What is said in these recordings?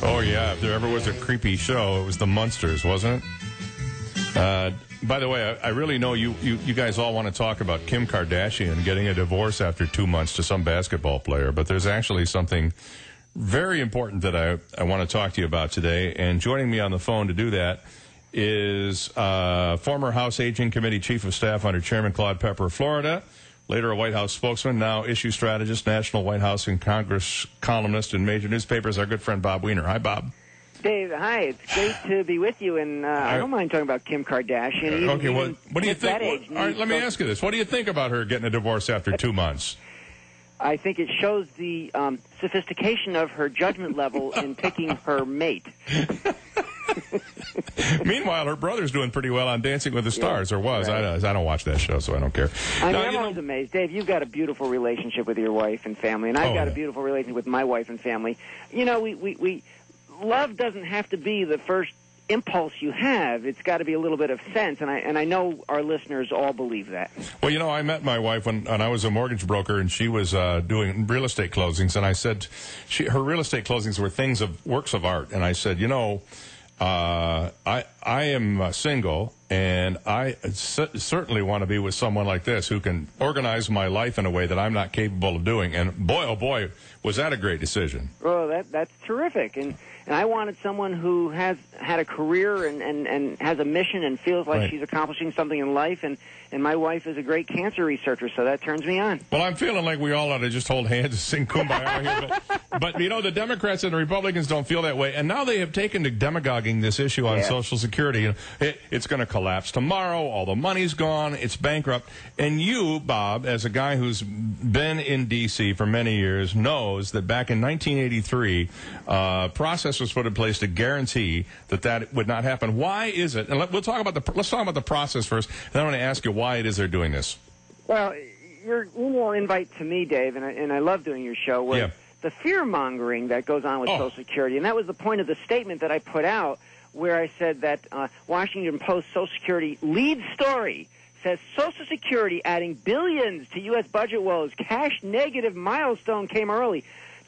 Oh, yeah. If there ever was a creepy show, it was the Munsters, wasn't it? By the way, I really know you guys all want to talk about Kim Kardashian getting a divorce after 2 months to some basketball player, but there's actually something very important that I want to talk to you about today. And joining me on the phone to do that is former House Aging Committee Chief of Staff under Chairman Claude Pepper of Florida, later a White House spokesman, now issue strategist, National White House and Congress columnist in major newspapers, our good friend Bob Weiner. Hi, Bob. Dave, hi. It's great to be with you, and I don't mind talking about Kim Kardashian. Okay, well, what do you think? All right, let me ask you this. What do you think about her getting a divorce after 2 months? I think it shows the sophistication of her judgment level in picking her mate. Meanwhile, her brother's doing pretty well on Dancing with the Stars, or was. Right. I don't watch that show, so I don't care. I'm always amazed. Dave, you've got a beautiful relationship with your wife and family, and I've got a beautiful relationship with my wife and family. You know, we love doesn't have to be the first impulse you have. It's got to be a little bit of sense, and I know our listeners all believe that. Well, you know, I met my wife when I was a mortgage broker, and she was doing real estate closings, and I said her real estate closings were works of art, and I said, you know, I am single, and I certainly want to be with someone like this who can organize my life in a way that I'm not capable of doing. And boy, oh boy, was that a great decision. Oh, that's terrific. And I wanted someone who has had a career and has a mission and feels like she's accomplishing something in life. And my wife is a great cancer researcher, so that turns me on. Well, I'm feeling like we all ought to just hold hands and sing Kumbaya here. But, you know, the Democrats and the Republicans don't feel that way. And now they have taken to demagoguing this issue on Social Security. It's going to collapse tomorrow. All the money's gone. It's bankrupt. And you, Bob, as a guy who's been in D.C. for many years, knows that back in 1983, process was put in place to guarantee that would not happen. Why is it? And let's talk about the process first. Then I want to ask you why it is they're doing this. Well, your email invite to me, Dave, and I love doing your show, was the fear-mongering that goes on with Social Security. And that was the point of the statement that I put out, where I said that Washington Post Social Security lead story says Social Security adding billions to U.S. budget woes. Cash negative milestone came early.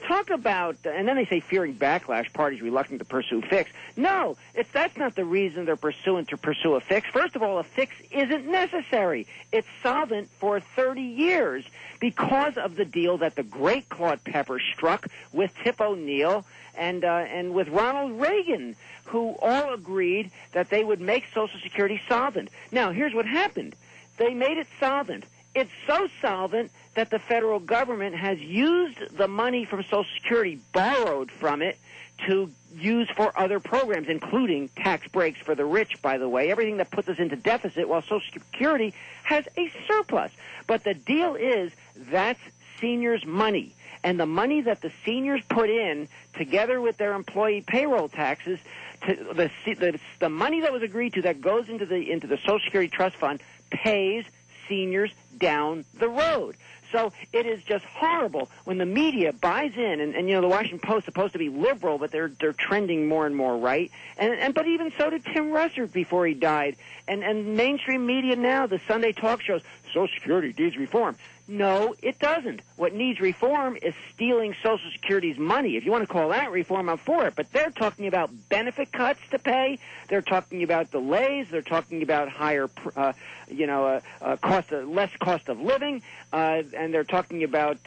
Talk about, and then they say fearing backlash, parties reluctant to pursue fix. No, that's not the reason they're pursuing to pursue a fix. First of all, a fix isn't necessary. It's solvent for 30 years because of the deal that the great Claude Pepper struck with Tip O'Neill and with Ronald Reagan, who all agreed that they would make Social Security solvent. Now, here's what happened. They made it solvent. It's so solvent that the federal government has used the money from Social Security, borrowed from it, to use for other programs, including tax breaks for the rich, by the way, everything that puts us into deficit, while Social Security has a surplus. But the deal is that's seniors' money. And the money that the seniors put in, together with their employee payroll taxes, the money that was agreed to that goes into the Social Security Trust Fund pays seniors down the road. So it is just horrible when the media buys in, and you know, the Washington Post is supposed to be liberal, but they're trending more and more right. But even so did Tim Russert before he died. And mainstream media now, the Sunday talk shows, Social Security needs reform. No, it doesn't. What needs reform is stealing Social Security's money. If you want to call that reform, I'm for it. But they're talking about benefit cuts to pay. They're talking about delays. They're talking about higher, less cost of living. And they're talking about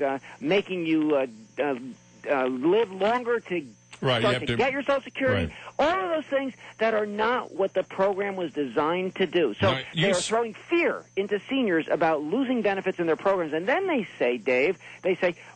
making you live longer to get your Social Security. Right. All of those things that are not what the program was designed to do. So they are throwing fear into seniors about losing benefits in their programs. And then they say, Dave,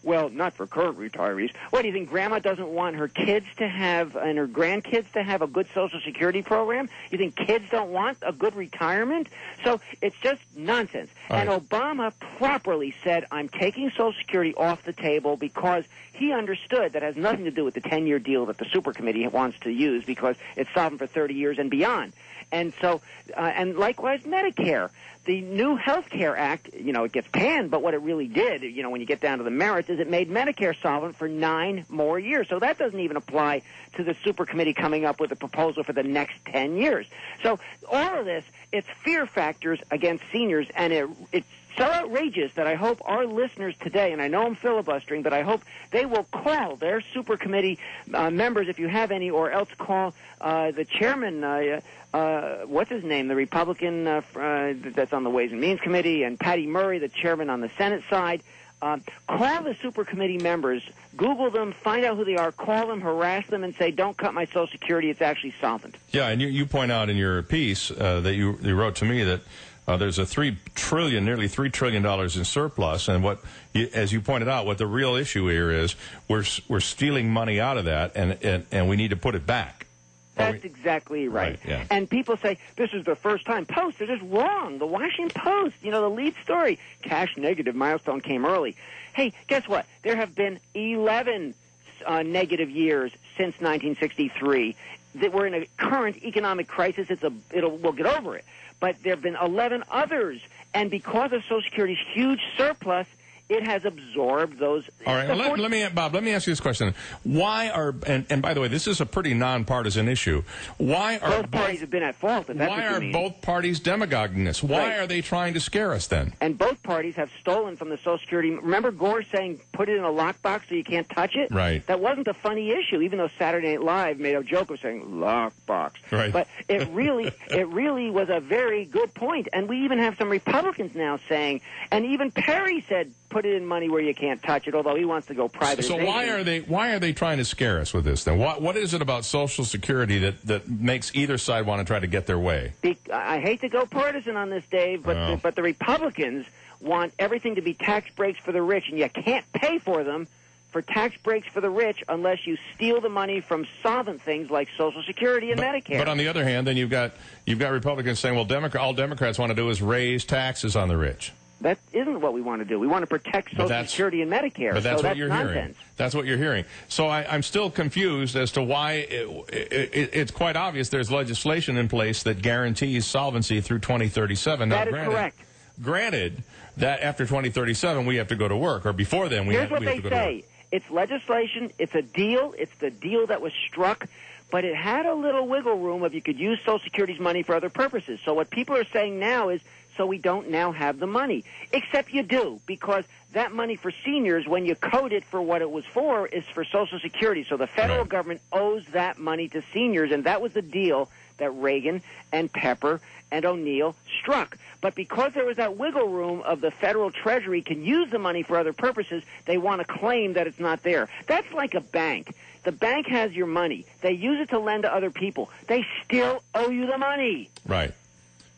well, not for current retirees. What, do you think Grandma doesn't want her kids to have and her grandkids to have a good Social Security program? You think kids don't want a good retirement? So it's just nonsense. And Obama properly said, I'm taking Social Security off the table because he understood that has nothing to do with the 10-year deal that the Super Committee wants to use, because it's solvent for 30 years and beyond. And so, and likewise Medicare. The new Health Care Act, you know, it gets panned, but what it really did, you know, when you get down to the merits, is it made Medicare solvent for 9 more years. So that doesn't even apply to the Super Committee coming up with a proposal for the next 10 years. So all of this, it's fear factors against seniors, and it's so outrageous that I hope our listeners today, and I know I'm filibustering, but I hope they will call their super committee members, if you have any, or else call the chairman, what's his name, the Republican that's on the Ways and Means Committee, and Patty Murray, the chairman on the Senate side. Call the super committee members, Google them, find out who they are, call them, harass them, and say, don't cut my Social Security, it's actually solvent. Yeah, and you point out in your piece that you wrote to me that there's a nearly $3 trillion in surplus, and as you pointed out, what the real issue here is we're stealing money out of that, and we need to put it back. That's exactly right. Yeah. And people say, this is the first time. Post, they're just wrong. The Washington Post, the lead story, cash negative milestone came early. Hey, guess what? There have been 11 negative years since 1963. That we're in a current economic crisis. We'll get over it. But there have been 11 others. And because of Social Security's huge surplus, it has absorbed those. All right, Bob, let me ask you this question. Why are, and by the way, this is a pretty nonpartisan issue. Why are both parties have been at fault? Why are both parties demagoguing this? Why are they trying to scare us then? And both parties have stolen from the Social Security. Remember Gore saying, put it in a lockbox so you can't touch it? Right. That wasn't a funny issue, even though Saturday Night Live made a joke of saying lockbox. Right. But it really was a very good point. And we even have some Republicans now saying, and even Perry said, put it in money where you can't touch it, although he wants to go private. So why are they trying to scare us with this then? What is it about Social Security that makes either side want to try to get their way? I hate to go partisan on this, Dave, but the Republicans want everything to be tax breaks for the rich, and you can't pay for them for tax breaks for the rich unless you steal the money from solvent things like Social Security and Medicare. But on the other hand, then you've got Republicans saying, well, all Democrats want to do is raise taxes on the rich. That isn't what we want to do. We want to protect Social Security and Medicare. But that's what you're nonsense. hearing. That's what you're hearing. So I'm still confused as to why it's quite obvious there's legislation in place that guarantees solvency through 2037. That is correct. Granted that after 2037 we have to go to work, or before then we have to go to work. Here's what they say. It's legislation. It's a deal. It's the deal that was struck. But it had a little wiggle room if you could use Social Security's money for other purposes. So what people are saying now is, so we don't now have the money. Except you do, because that money for seniors, when you code it for what it was for, is for Social Security. So the federal government owes that money to seniors, and that was the deal that Reagan and Pepper and O'Neill struck. But because there was that wiggle room of the federal treasury can use the money for other purposes, they want to claim that it's not there. That's like a bank. The bank has your money. They use it to lend to other people. They still owe you the money. Right.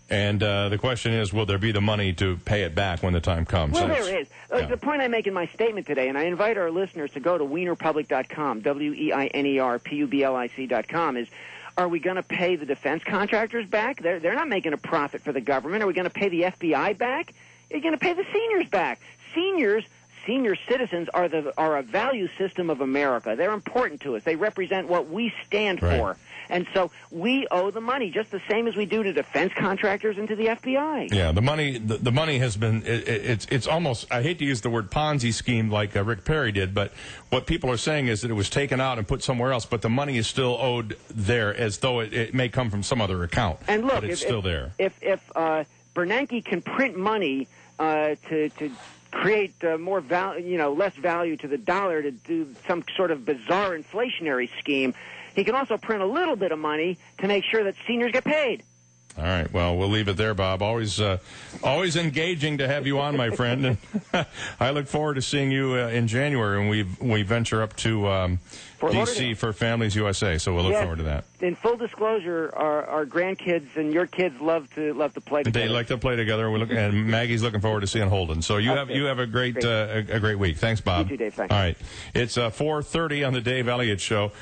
And the question is, will there be the money to pay it back when the time comes? Well, there is. The point I make in my statement today, and I invite our listeners to go to weinerpublic.com, WEINERPUBLIC.com, is, are we going to pay the defense contractors back? They're not making a profit for the government. Are we going to pay the FBI back? You're going to pay the seniors back. Senior citizens are a value system of America. They're important to us. They represent what we stand for. And so we owe the money just the same as we do to defense contractors and to the FBI. Yeah, the money has been, it's almost, I hate to use the word Ponzi scheme like Rick Perry did, but what people are saying is that it was taken out and put somewhere else, but the money is still owed there as though it may come from some other account. And look, but it's still there. If Bernanke can print money to create more value, less value to the dollar to do some sort of bizarre inflationary scheme, he can also print a little bit of money to make sure that seniors get paid. All right. Well, we'll leave it there, Bob. Always engaging to have you on, my friend. And I look forward to seeing you in January when we venture up to D.C. for Families USA. So we'll look forward to that. In full disclosure, our grandkids and your kids love to play together. They like to play together. And Maggie's looking forward to seeing Holden. So you have a great week. Thanks, Bob. You too, Dave. Thanks. All right. It's 4:30 on the Dave Elliot Show.